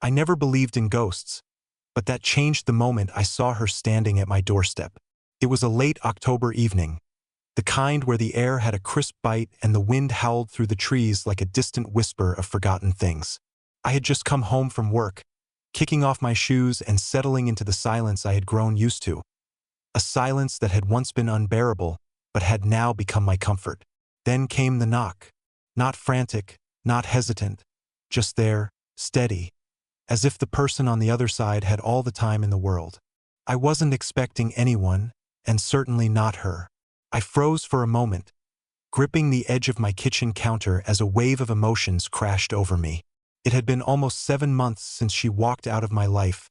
I never believed in ghosts, but that changed the moment I saw her standing at my doorstep. It was a late October evening, the kind where the air had a crisp bite and the wind howled through the trees like a distant whisper of forgotten things. I had just come home from work, kicking off my shoes and settling into the silence I had grown used to. A silence that had once been unbearable, but had now become my comfort. Then came the knock. Not frantic, not hesitant, just there, steady, as if the person on the other side had all the time in the world. I wasn't expecting anyone, and certainly not her. I froze for a moment, gripping the edge of my kitchen counter as a wave of emotions crashed over me. It had been almost 7 months since she walked out of my life,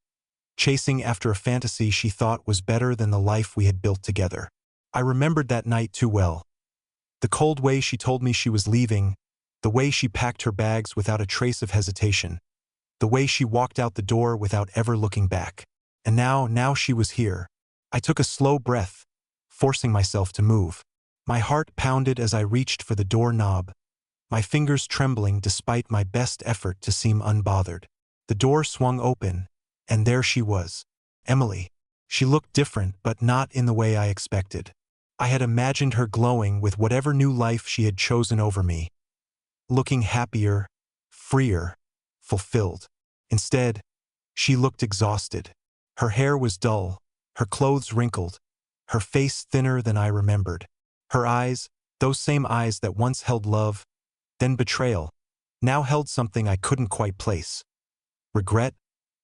chasing after a fantasy she thought was better than the life we had built together. I remembered that night too well. The cold way she told me she was leaving, the way she packed her bags without a trace of hesitation, the way she walked out the door without ever looking back. And now she was here. I took a slow breath, forcing myself to move. My heart pounded as I reached for the doorknob, my fingers trembling despite my best effort to seem unbothered. The door swung open, and there she was, Emily. She looked different, but not in the way I expected. I had imagined her glowing with whatever new life she had chosen over me, looking happier, freer, fulfilled. Instead, she looked exhausted. Her hair was dull, her clothes wrinkled, her face thinner than I remembered. Her eyes, those same eyes that once held love, then betrayal, now held something I couldn't quite place. Regret,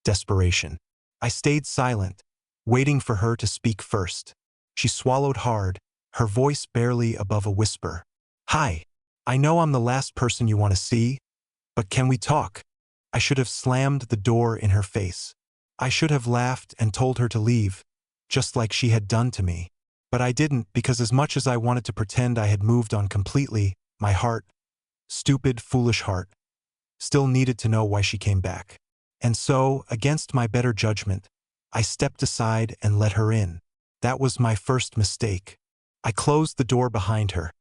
desperation. I stayed silent, waiting for her to speak first. She swallowed hard, her voice barely above a whisper. "Hi, I know I'm the last person you want to see, but can we talk?" I should have slammed the door in her face. I should have laughed and told her to leave, just like she had done to me. But I didn't, because as much as I wanted to pretend I had moved on completely, my heart, stupid, foolish heart, still needed to know why she came back. And so, against my better judgment, I stepped aside and let her in. That was my first mistake. I closed the door behind her,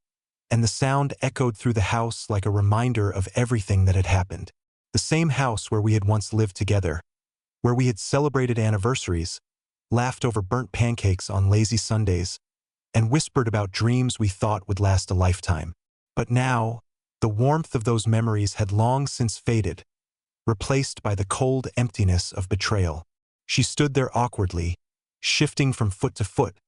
and the sound echoed through the house like a reminder of everything that had happened. The same house where we had once lived together, where we had celebrated anniversaries, laughed over burnt pancakes on lazy Sundays, and whispered about dreams we thought would last a lifetime. But now, the warmth of those memories had long since faded, replaced by the cold emptiness of betrayal. She stood there awkwardly, shifting from foot to foot,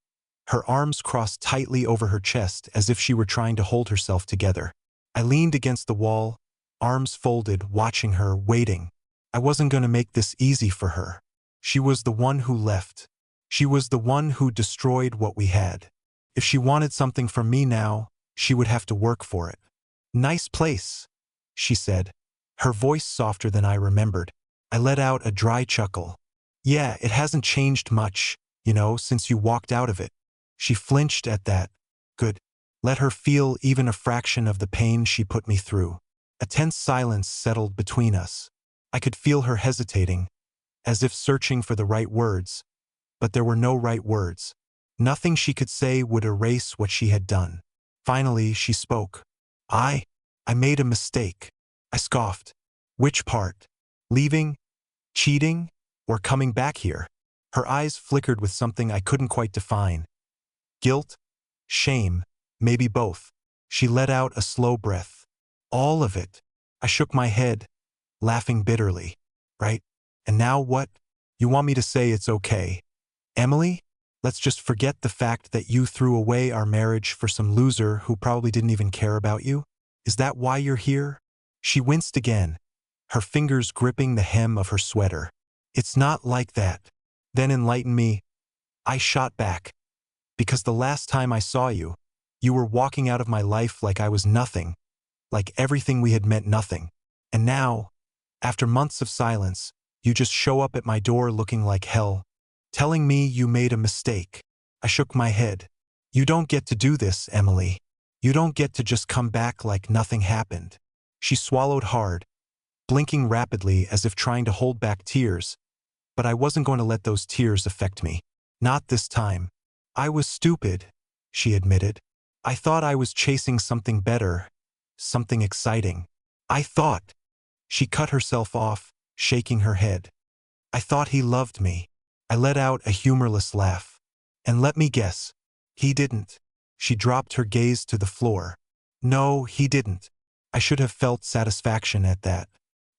her arms crossed tightly over her chest as if she were trying to hold herself together. I leaned against the wall, arms folded, watching her, waiting. I wasn't going to make this easy for her. She was the one who left. She was the one who destroyed what we had. If she wanted something from me now, she would have to work for it. "Nice place," she said, her voice softer than I remembered. I let out a dry chuckle. "Yeah, it hasn't changed much, since you walked out of it." She flinched at that. Good. Let her feel even a fraction of the pain she put me through. A tense silence settled between us. I could feel her hesitating, as if searching for the right words, but there were no right words. Nothing she could say would erase what she had done. Finally, she spoke. I made a mistake." I scoffed. "Which part? Leaving? Cheating? Or coming back here?" Her eyes flickered with something I couldn't quite define. Guilt? Shame? Maybe both. She let out a slow breath. "All of it." I shook my head, laughing bitterly. "Right? And now what? You want me to say it's okay? Emily? Let's just forget the fact that you threw away our marriage for some loser who probably didn't even care about you? Is that why you're here?" She winced again, her fingers gripping the hem of her sweater. "It's not like that." Then enlighten me. I shot back. "Because the last time I saw you, you were walking out of my life like I was nothing, like everything we had meant nothing. And now, after months of silence, you just show up at my door looking like hell, telling me you made a mistake." I shook my head. "You don't get to do this, Emily. You don't get to just come back like nothing happened." She swallowed hard, blinking rapidly as if trying to hold back tears, but I wasn't going to let those tears affect me. Not this time. "I was stupid," she admitted. "I thought I was chasing something better, something exciting. I thought." She cut herself off, shaking her head. I thought he loved me. I let out a humorless laugh. And let me guess, he didn't. She dropped her gaze to the floor. No, he didn't. I should have felt satisfaction at that.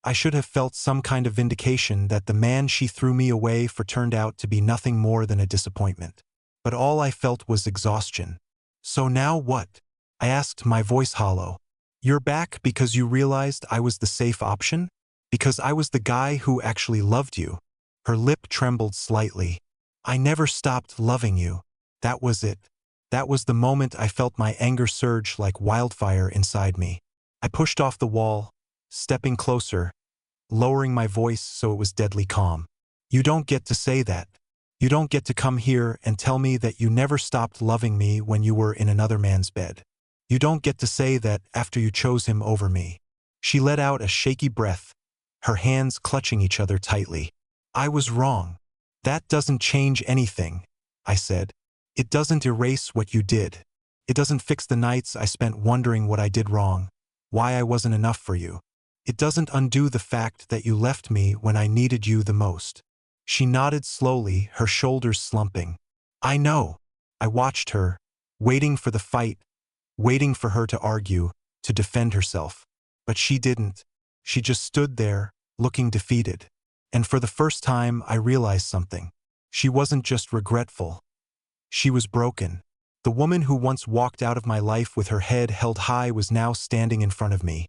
I should have felt some kind of vindication that the man she threw me away for turned out to be nothing more than a disappointment. But all I felt was exhaustion. So now what? I asked, my voice hollow. You're back because you realized I was the safe option? Because I was the guy who actually loved you? Her lip trembled slightly. I never stopped loving you. That was it. That was the moment I felt my anger surge like wildfire inside me. I pushed off the wall, stepping closer, lowering my voice so it was deadly calm. You don't get to say that. You don't get to come here and tell me that you never stopped loving me when you were in another man's bed. You don't get to say that after you chose him over me. She let out a shaky breath, her hands clutching each other tightly. I was wrong. That doesn't change anything, I said. It doesn't erase what you did. It doesn't fix the nights I spent wondering what I did wrong, why I wasn't enough for you. It doesn't undo the fact that you left me when I needed you the most. She nodded slowly, her shoulders slumping. I know. I watched her, waiting for the fight, waiting for her to argue, to defend herself. But she didn't. She just stood there, looking defeated. And for the first time, I realized something. She wasn't just regretful. She was broken. The woman who once walked out of my life with her head held high was now standing in front of me.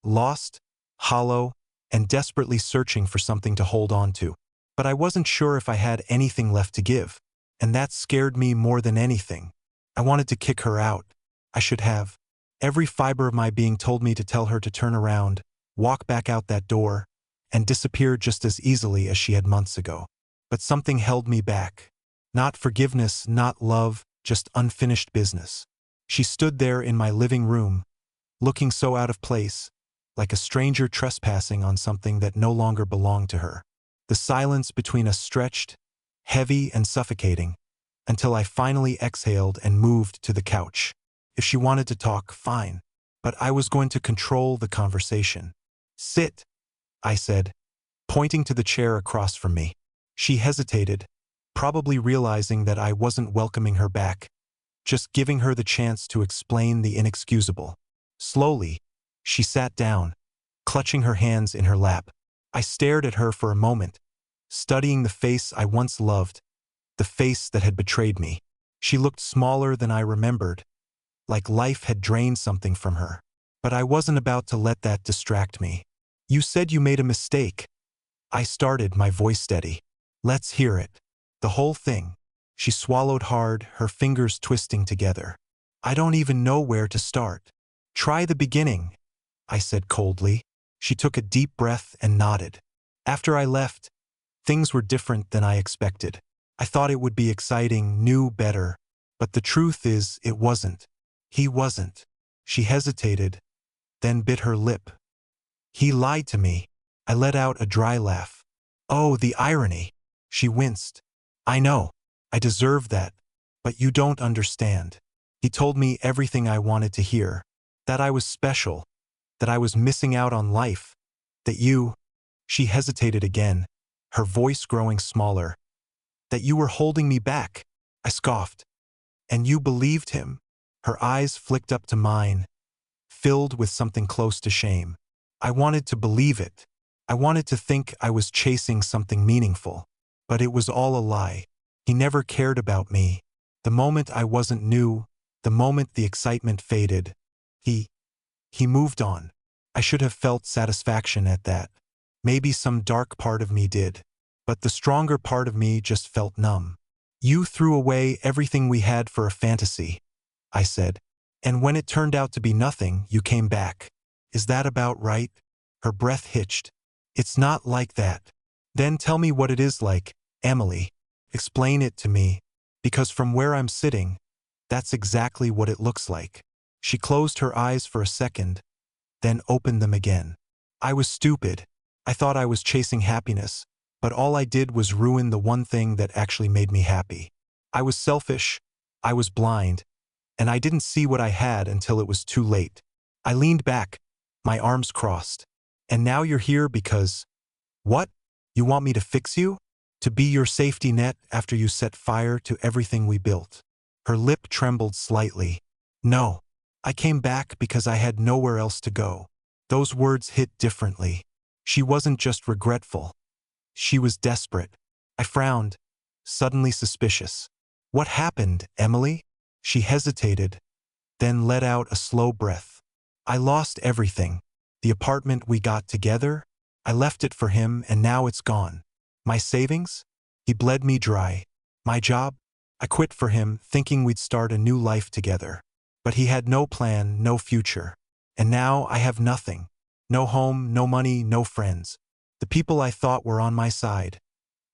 Lost, hollow, and desperately searching for something to hold on to. But I wasn't sure if I had anything left to give. And that scared me more than anything. I wanted to kick her out. I should have. Every fiber of my being told me to tell her to turn around, walk back out that door, and disappear just as easily as she had months ago. But something held me back. Not forgiveness, not love, just unfinished business. She stood there in my living room, looking so out of place, like a stranger trespassing on something that no longer belonged to her. The silence between us stretched, heavy and suffocating, until I finally exhaled and moved to the couch. If she wanted to talk, fine. But I was going to control the conversation. Sit, I said, pointing to the chair across from me. She hesitated, probably realizing that I wasn't welcoming her back, just giving her the chance to explain the inexcusable. Slowly, she sat down, clutching her hands in her lap. I stared at her for a moment, studying the face I once loved, the face that had betrayed me. She looked smaller than I remembered, like life had drained something from her. But I wasn't about to let that distract me. You said you made a mistake. I started, my voice steady. Let's hear it. The whole thing. She swallowed hard, her fingers twisting together. I don't even know where to start. Try the beginning, I said coldly. She took a deep breath and nodded. After I left, things were different than I expected. I thought it would be exciting, new, better. But the truth is, it wasn't. He wasn't. She hesitated, then bit her lip. He lied to me. I let out a dry laugh. Oh, the irony. She winced. I know. I deserve that. But you don't understand. He told me everything I wanted to hear. That I was special. That I was missing out on life. That you... She hesitated again, her voice growing smaller. That you were holding me back. I scoffed. And you believed him? Her eyes flicked up to mine, filled with something close to shame. I wanted to believe it. I wanted to think I was chasing something meaningful. But it was all a lie. He never cared about me. The moment I wasn't new, the moment the excitement faded, he moved on. I should have felt satisfaction at that. Maybe some dark part of me did. But the stronger part of me just felt numb. You threw away everything we had for a fantasy, I said. And when it turned out to be nothing, you came back. Is that about right? Her breath hitched. It's not like that. Then tell me what it is like, Emily. Explain it to me. Because from where I'm sitting, that's exactly what it looks like. She closed her eyes for a second, then opened them again. I was stupid. I thought I was chasing happiness, but all I did was ruin the one thing that actually made me happy. I was selfish. I was blind. And I didn't see what I had until it was too late. I leaned back, my arms crossed. And now you're here because What? You want me to fix you? To be your safety net after you set fire to everything we built? Her lip trembled slightly. No. I came back because I had nowhere else to go. Those words hit differently. She wasn't just regretful. She was desperate. I frowned, suddenly suspicious. What happened, Emily? She hesitated, then let out a slow breath. I lost everything. The apartment we got together, I left it for him and now it's gone. My savings? He bled me dry. My job? I quit for him, thinking we'd start a new life together. But he had no plan, no future. And now I have nothing. No home, no money, no friends. The people I thought were on my side.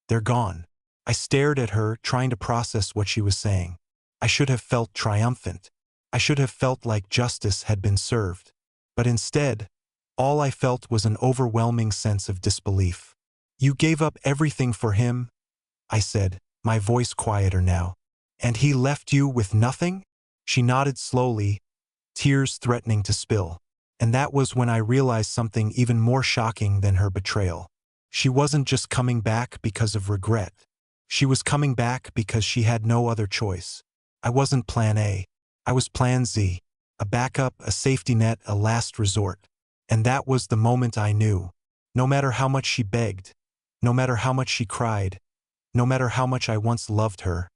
They're gone. I stared at her, trying to process what she was saying. I should have felt triumphant. I should have felt like justice had been served. But instead, all I felt was an overwhelming sense of disbelief. You gave up everything for him? I said, my voice quieter now. And he left you with nothing? She nodded slowly, tears threatening to spill. And that was when I realized something even more shocking than her betrayal. She wasn't just coming back because of regret. She was coming back because she had no other choice. I wasn't plan A. I was plan Z. A backup, a safety net, a last resort. And that was the moment I knew. No matter how much she begged, no matter how much she cried, no matter how much I once loved her,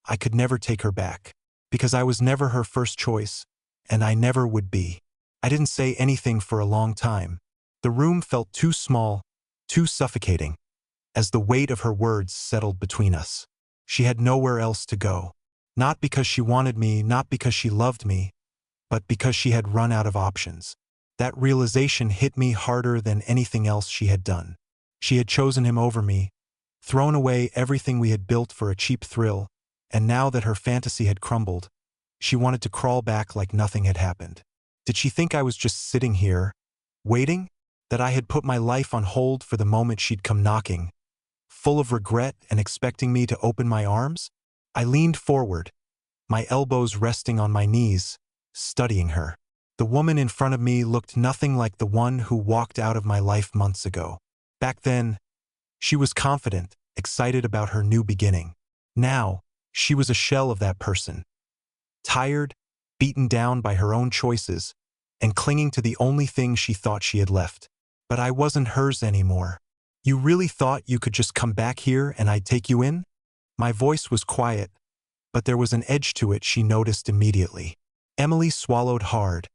I could never take her back. Because I was never her first choice, and I never would be. I didn't say anything for a long time. The room felt too small, too suffocating, as the weight of her words settled between us. She had nowhere else to go. Not because she wanted me, not because she loved me, but because she had run out of options. That realization hit me harder than anything else she had done. She had chosen him over me, thrown away everything we had built for a cheap thrill, and now that her fantasy had crumbled, she wanted to crawl back like nothing had happened. Did she think I was just sitting here, waiting? That I had put my life on hold for the moment she'd come knocking, full of regret and expecting me to open my arms? I leaned forward, my elbows resting on my knees, studying her. The woman in front of me looked nothing like the one who walked out of my life months ago. Back then, she was confident, excited about her new beginning. Now, she was a shell of that person. Tired, beaten down by her own choices, and clinging to the only thing she thought she had left. But I wasn't hers anymore. You really thought you could just come back here and I'd take you in? My voice was quiet, but there was an edge to it she noticed immediately. Emily swallowed hard,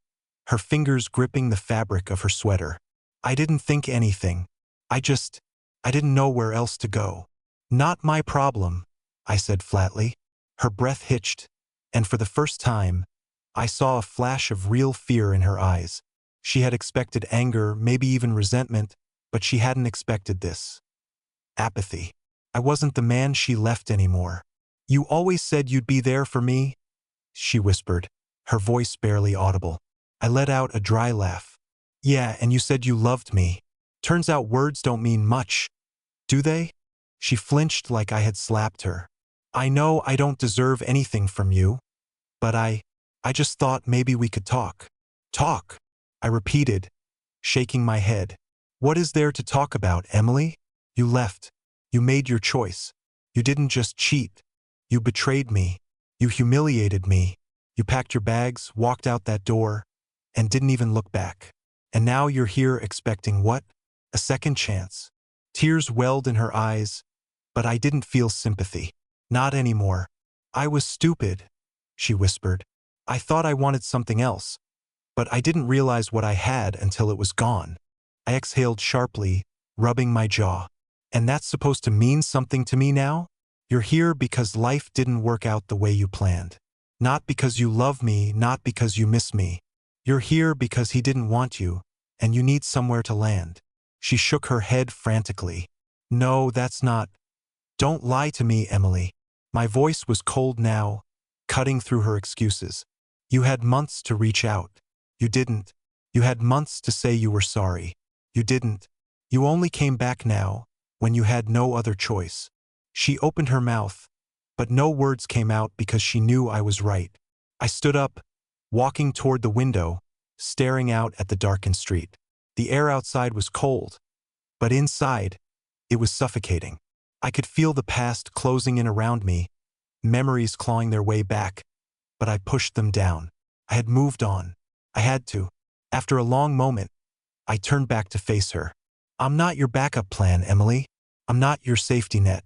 her fingers gripping the fabric of her sweater. I didn't think anything. I didn't know where else to go. Not my problem, I said flatly. Her breath hitched, and for the first time, I saw a flash of real fear in her eyes. She had expected anger, maybe even resentment, but she hadn't expected this. Apathy. I wasn't the man she left anymore. You always said you'd be there for me, she whispered, her voice barely audible. I let out a dry laugh. Yeah, and you said you loved me. Turns out words don't mean much, do they? She flinched like I had slapped her. I know I don't deserve anything from you, but I just thought maybe we could talk. Talk, I repeated, shaking my head. What is there to talk about, Emily? You left. You made your choice. You didn't just cheat. You betrayed me. You humiliated me. You packed your bags, walked out that door, and didn't even look back. And now you're here expecting what? A second chance. Tears welled in her eyes, but I didn't feel sympathy. Not anymore. I was stupid, she whispered. I thought I wanted something else, but I didn't realize what I had until it was gone. I exhaled sharply, rubbing my jaw. And that's supposed to mean something to me now? You're here because life didn't work out the way you planned. Not because you love me, not because you miss me. You're here because he didn't want you, and you need somewhere to land. She shook her head frantically. No, that's not. Don't lie to me, Emily. My voice was cold now, cutting through her excuses. You had months to reach out. You didn't. You had months to say you were sorry. You didn't. You only came back now, when you had no other choice. She opened her mouth, but no words came out because she knew I was right. I stood up, walking toward the window, staring out at the darkened street. The air outside was cold, But inside, it was suffocating. I could feel the past closing in around me, memories clawing their way back, but I pushed them down. I had moved on. I had to. After a long moment, I turned back to face her. I'm not your backup plan, Emily. I'm not your safety net.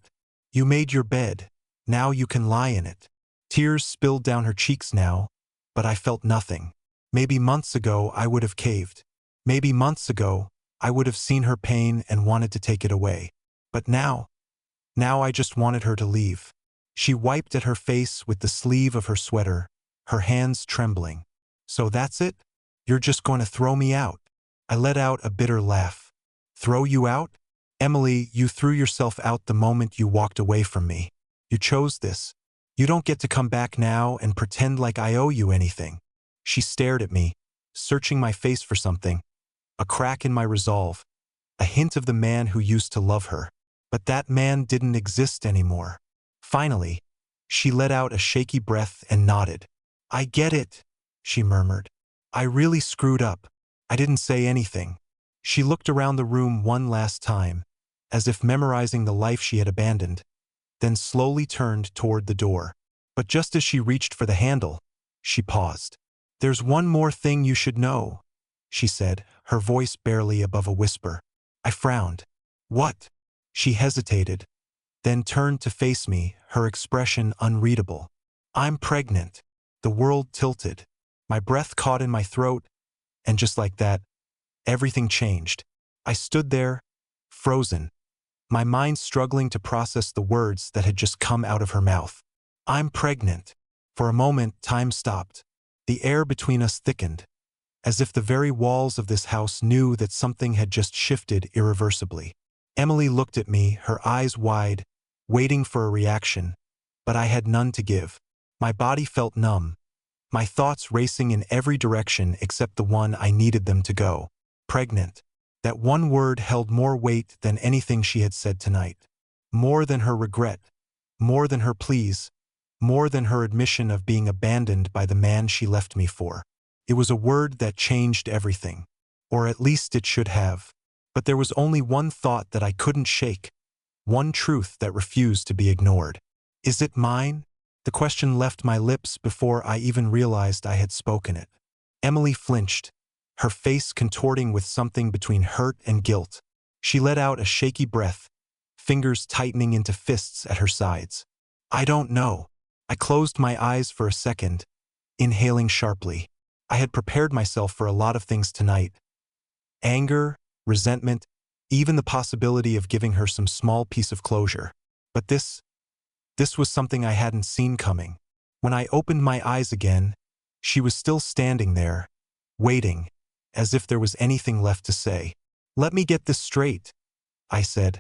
You made your bed. Now you can lie in it. Tears spilled down her cheeks now, but I felt nothing. Maybe months ago I would have caved. Maybe months ago I would have seen her pain and wanted to take it away. But now I just wanted her to leave. She wiped at her face with the sleeve of her sweater, her hands trembling. So that's it? You're just going to throw me out? I let out a bitter laugh. Throw you out? Emily, you threw yourself out the moment you walked away from me. You chose this. You don't get to come back now and pretend like I owe you anything. She stared at me, searching my face for something. A crack in my resolve. A hint of the man who used to love her. But that man didn't exist anymore. Finally, she let out a shaky breath and nodded. I get it, she murmured. I really screwed up. I didn't say anything. She looked around the room one last time, as if memorizing the life she had abandoned, then slowly turned toward the door. But just as she reached for the handle, she paused. There's one more thing you should know, she said, her voice barely above a whisper. I frowned. What? She hesitated, then turned to face me, her expression unreadable. I'm pregnant. The world tilted. My breath caught in my throat, and just like that, everything changed. I stood there, frozen, my mind struggling to process the words that had just come out of her mouth. I'm pregnant. For a moment, time stopped. The air between us thickened, as if the very walls of this house knew that something had just shifted irreversibly. Emily looked at me, her eyes wide, waiting for a reaction, but I had none to give. My body felt numb, my thoughts racing in every direction except the one I needed them to go. Pregnant. That one word held more weight than anything she had said tonight. More than her regret, more than her pleas, more than her admission of being abandoned by the man she left me for. It was a word that changed everything. Or at least it should have. But there was only one thought that I couldn't shake. One truth that refused to be ignored. Is it mine? The question left my lips before I even realized I had spoken it. Emily flinched, her face contorting with something between hurt and guilt. She let out a shaky breath, fingers tightening into fists at her sides. I don't know. I closed my eyes for a second, inhaling sharply. I had prepared myself for a lot of things tonight. Anger, resentment, even the possibility of giving her some small piece of closure. But this was something I hadn't seen coming. When I opened my eyes again, she was still standing there, waiting, as if there was anything left to say. Let me get this straight, I said,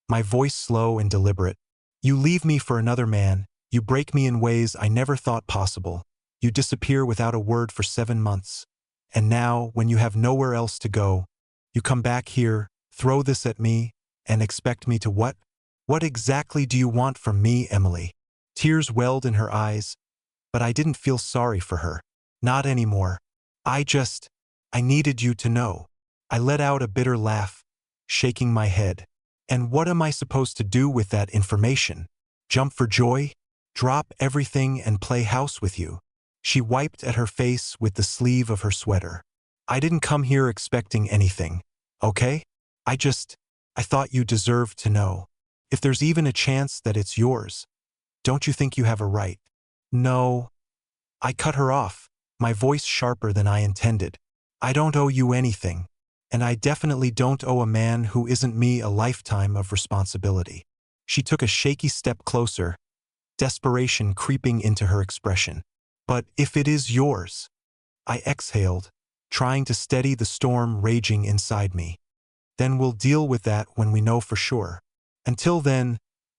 my voice slow and deliberate. You leave me for another man, you break me in ways I never thought possible. You disappear without a word for 7 months. And now, when you have nowhere else to go, you come back here, throw this at me, and expect me to what? What exactly do you want from me, Emily? Tears welled in her eyes, but I didn't feel sorry for her. Not anymore. I needed you to know. I let out a bitter laugh, shaking my head. And what am I supposed to do with that information? Jump for joy? Drop everything and play house with you? She wiped at her face with the sleeve of her sweater. I didn't come here expecting anything, okay? I thought you deserved to know. If there's even a chance that it's yours, don't you think you have a right? No. I cut her off, my voice sharper than I intended. I don't owe you anything, and I definitely don't owe a man who isn't me a lifetime of responsibility. She took a shaky step closer, desperation creeping into her expression. But if it is yours, I exhaled, trying to steady the storm raging inside me. Then we'll deal with that when we know for sure. Until then,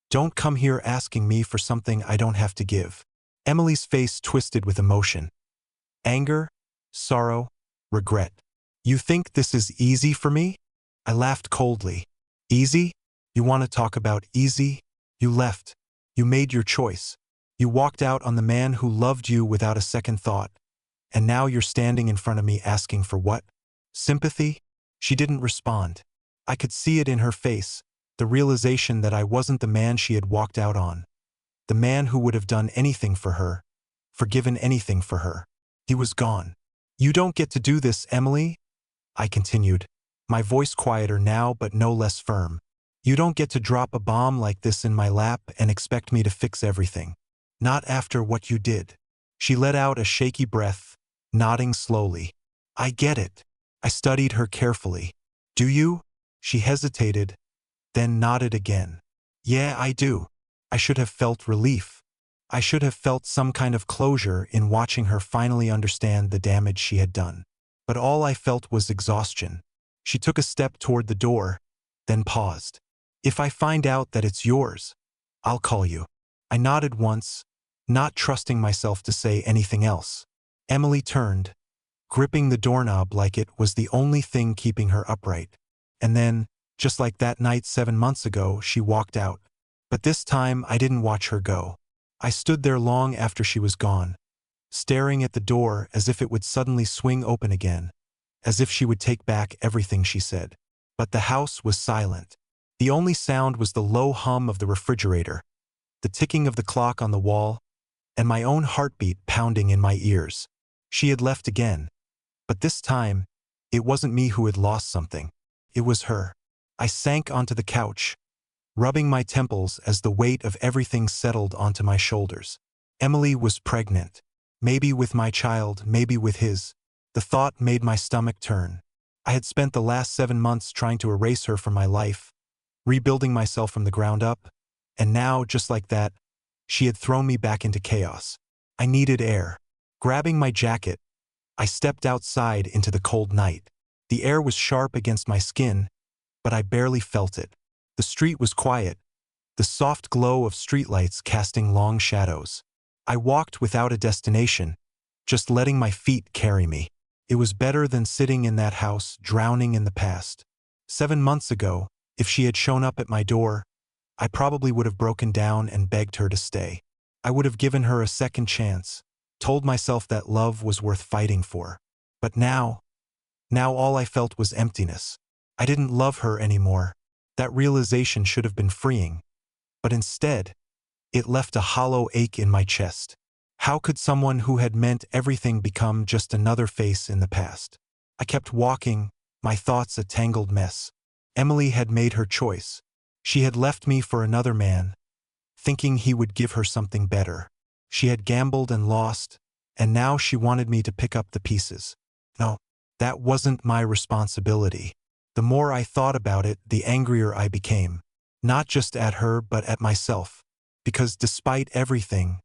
don't come here asking me for something I don't have to give. Emily's face twisted with emotion. Anger, sorrow, regret. You think this is easy for me? I laughed coldly. Easy? You want to talk about easy? You left. You made your choice. You walked out on the man who loved you without a second thought. And now you're standing in front of me asking for what? Sympathy? She didn't respond. I could see it in her face, the realization that I wasn't the man she had walked out on. The man who would have done anything for her, forgiven anything for her. He was gone. "You don't get to do this, Emily," I continued, my voice quieter now but no less firm. "You don't get to drop a bomb like this in my lap and expect me to fix everything. Not after what you did." She let out a shaky breath, nodding slowly. "I get it." I studied her carefully. "Do you?" She hesitated, then nodded again. "Yeah, I do." I should have felt relief. I should have felt some kind of closure in watching her finally understand the damage she had done. But all I felt was exhaustion. She took a step toward the door, then paused. "If I find out that it's yours, I'll call you." I nodded once, not trusting myself to say anything else. Emily turned, gripping the doorknob like it was the only thing keeping her upright. And then, just like that night 7 months ago, she walked out. But this time I didn't watch her go. I stood there long after she was gone, staring at the door as if it would suddenly swing open again, as if she would take back everything she said. But the house was silent. The only sound was the low hum of the refrigerator, the ticking of the clock on the wall, and my own heartbeat pounding in my ears. She had left again. But this time, it wasn't me who had lost something. It was her. I sank onto the couch, rubbing my temples as the weight of everything settled onto my shoulders. Emily was pregnant. Maybe with my child, maybe with his. The thought made my stomach turn. I had spent the last 7 months trying to erase her from my life, rebuilding myself from the ground up, and now, just like that, she had thrown me back into chaos. I needed air. Grabbing my jacket, I stepped outside into the cold night. The air was sharp against my skin, but I barely felt it. The street was quiet, the soft glow of streetlights casting long shadows. I walked without a destination, just letting my feet carry me. It was better than sitting in that house, drowning in the past. 7 months ago, if she had shown up at my door, I probably would have broken down and begged her to stay. I would have given her a second chance, told myself that love was worth fighting for. But now all I felt was emptiness. I didn't love her anymore. That realization should have been freeing. But instead, it left a hollow ache in my chest. How could someone who had meant everything become just another face in the past? I kept walking, my thoughts a tangled mess. Emily had made her choice. She had left me for another man, thinking he would give her something better. She had gambled and lost, and now she wanted me to pick up the pieces. No, that wasn't my responsibility. The more I thought about it, the angrier I became. Not just at her, but at myself. Because despite everything,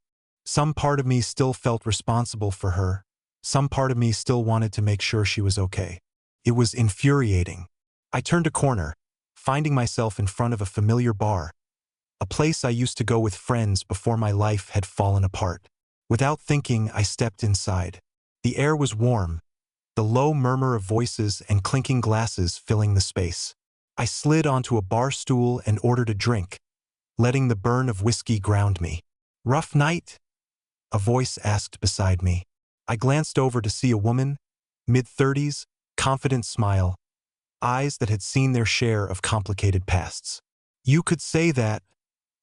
some part of me still felt responsible for her. Some part of me still wanted to make sure she was okay. It was infuriating. I turned a corner, finding myself in front of a familiar bar, a place I used to go with friends before my life had fallen apart. Without thinking, I stepped inside. The air was warm, the low murmur of voices and clinking glasses filling the space. I slid onto a bar stool and ordered a drink, letting the burn of whiskey ground me. "Rough night?" a voice asked beside me. I glanced over to see a woman, mid-30s, confident smile, eyes that had seen their share of complicated pasts. "You could say that,"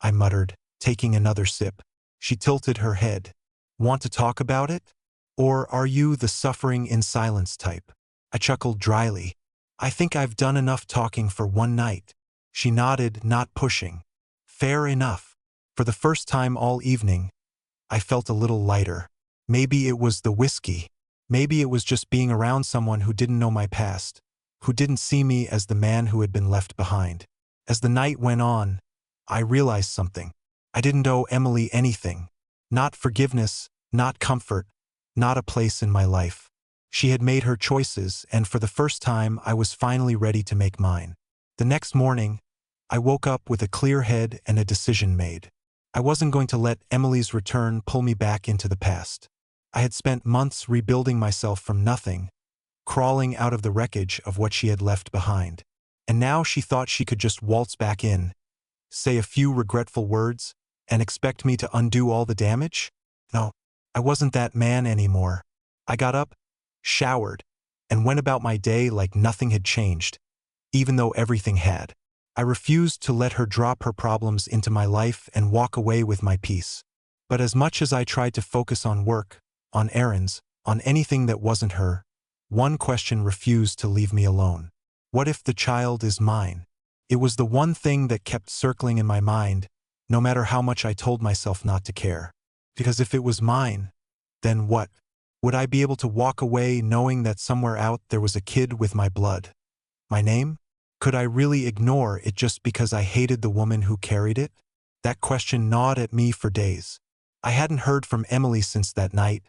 I muttered, taking another sip. She tilted her head. "Want to talk about it? Or are you the suffering in silence type?" I chuckled dryly. "I think I've done enough talking for one night." She nodded, not pushing. "Fair enough." For the first time all evening, I felt a little lighter. Maybe it was the whiskey. Maybe it was just being around someone who didn't know my past, who didn't see me as the man who had been left behind. As the night went on, I realized something. I didn't owe Emily anything. Not forgiveness, not comfort, not a place in my life. She had made her choices, and for the first time I was finally ready to make mine. The next morning, I woke up with a clear head and a decision made. I wasn't going to let Emily's return pull me back into the past. I had spent months rebuilding myself from nothing, crawling out of the wreckage of what she had left behind. And now she thought she could just waltz back in, say a few regretful words, and expect me to undo all the damage? No, I wasn't that man anymore. I got up, showered, and went about my day like nothing had changed. even though everything had. I refused to let her drop her problems into my life and walk away with my peace. But as much as I tried to focus on work, on errands, on anything that wasn't her, one question refused to leave me alone. What if the child is mine? It was the one thing that kept circling in my mind, no matter how much I told myself not to care. Because if it was mine, then what? Would I be able to walk away knowing that somewhere out there was a kid with my blood? My name? Could I really ignore it just because I hated the woman who carried it? That question gnawed at me for days. I hadn't heard from Emily since that night,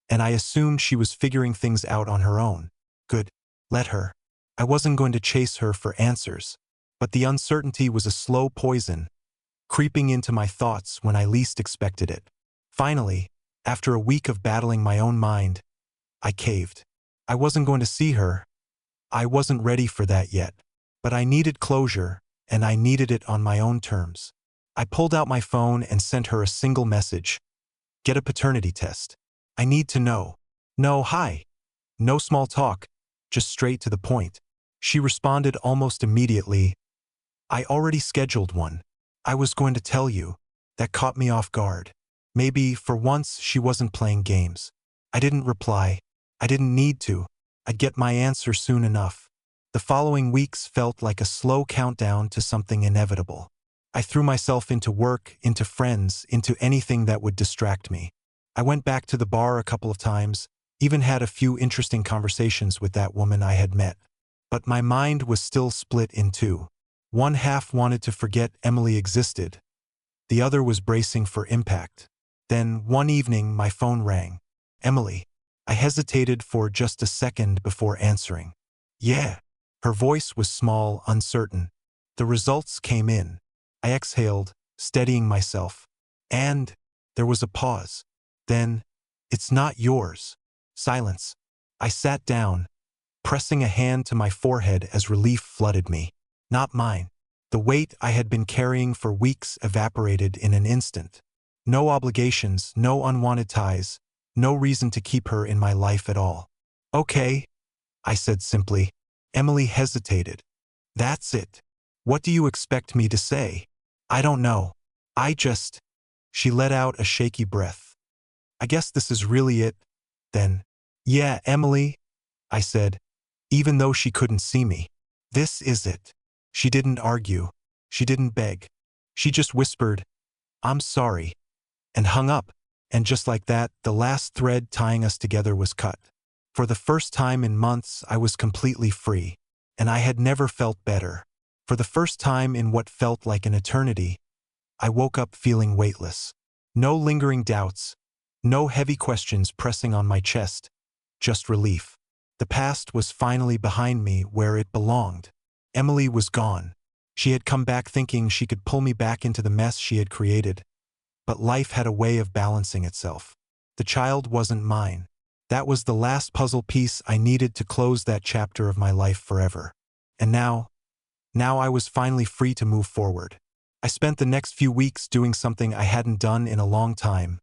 and I assumed she was figuring things out on her own. Good. Let her. I wasn't going to chase her for answers. But the uncertainty was a slow poison, creeping into my thoughts when I least expected it. Finally, after a week of battling my own mind, I caved. I wasn't going to see her. I wasn't ready for that yet. But I needed closure, and I needed it on my own terms. I pulled out my phone and sent her a single message. Get a paternity test. I need to know. No, hi. No small talk, just straight to the point. She responded almost immediately. I already scheduled one. I was going to tell you. That caught me off guard. Maybe, for once, she wasn't playing games. I didn't reply. I didn't need to. I'd get my answer soon enough. The following weeks felt like a slow countdown to something inevitable. I threw myself into work, into friends, into anything that would distract me. I went back to the bar a couple of times, even had a few interesting conversations with that woman I had met. But my mind was still split in two. One half wanted to forget Emily existed. The other was bracing for impact. Then, one evening, my phone rang. Emily. I hesitated for just a second before answering. Yeah. Her voice was small, uncertain. The results came in. I exhaled, steadying myself. And there was a pause. Then, it's not yours. Silence. I sat down, pressing a hand to my forehead as relief flooded me. Not mine. The weight I had been carrying for weeks evaporated in an instant. No obligations, no unwanted ties, no reason to keep her in my life at all. Okay, I said simply. Emily hesitated. That's it. What do you expect me to say? I don't know. She let out a shaky breath. I guess this is really it, then. Yeah, Emily, I said, even though she couldn't see me. This is it. She didn't argue. She didn't beg. She just whispered, I'm sorry, and hung up. And just like that, the last thread tying us together was cut. For the first time in months, I was completely free, and I had never felt better. For the first time in what felt like an eternity, I woke up feeling weightless. No lingering doubts, no heavy questions pressing on my chest, just relief. The past was finally behind me where it belonged. Emily was gone. She had come back thinking she could pull me back into the mess she had created. But life had a way of balancing itself. The child wasn't mine. That was the last puzzle piece I needed to close that chapter of my life forever. And now I was finally free to move forward. I spent the next few weeks doing something I hadn't done in a long time.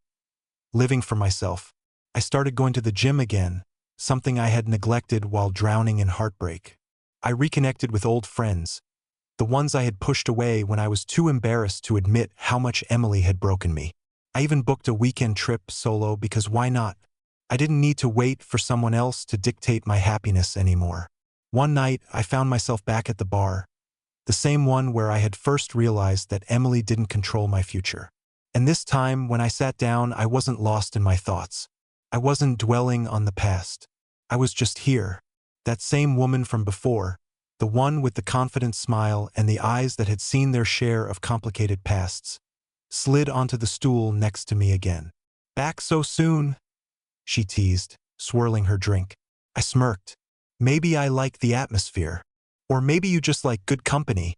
Living for myself. I started going to the gym again, something I had neglected while drowning in heartbreak. I reconnected with old friends, the ones I had pushed away when I was too embarrassed to admit how much Emily had broken me. I even booked a weekend trip solo because why not? I didn't need to wait for someone else to dictate my happiness anymore. One night, I found myself back at the bar, the same one where I had first realized that Emily didn't control my future. And this time, when I sat down, I wasn't lost in my thoughts. I wasn't dwelling on the past. I was just here. That same woman from before, the one with the confident smile and the eyes that had seen their share of complicated pasts, slid onto the stool next to me again. Back so soon? She teased, swirling her drink. I smirked. Maybe I like the atmosphere. Or maybe you just like good company.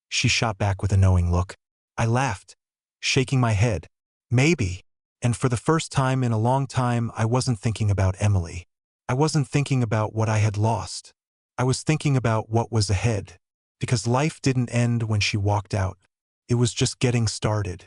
She shot back with a knowing look. I laughed, shaking my head. Maybe. And for the first time in a long time, I wasn't thinking about Emily. I wasn't thinking about what I had lost. I was thinking about what was ahead. Because life didn't end when she walked out. It was just getting started.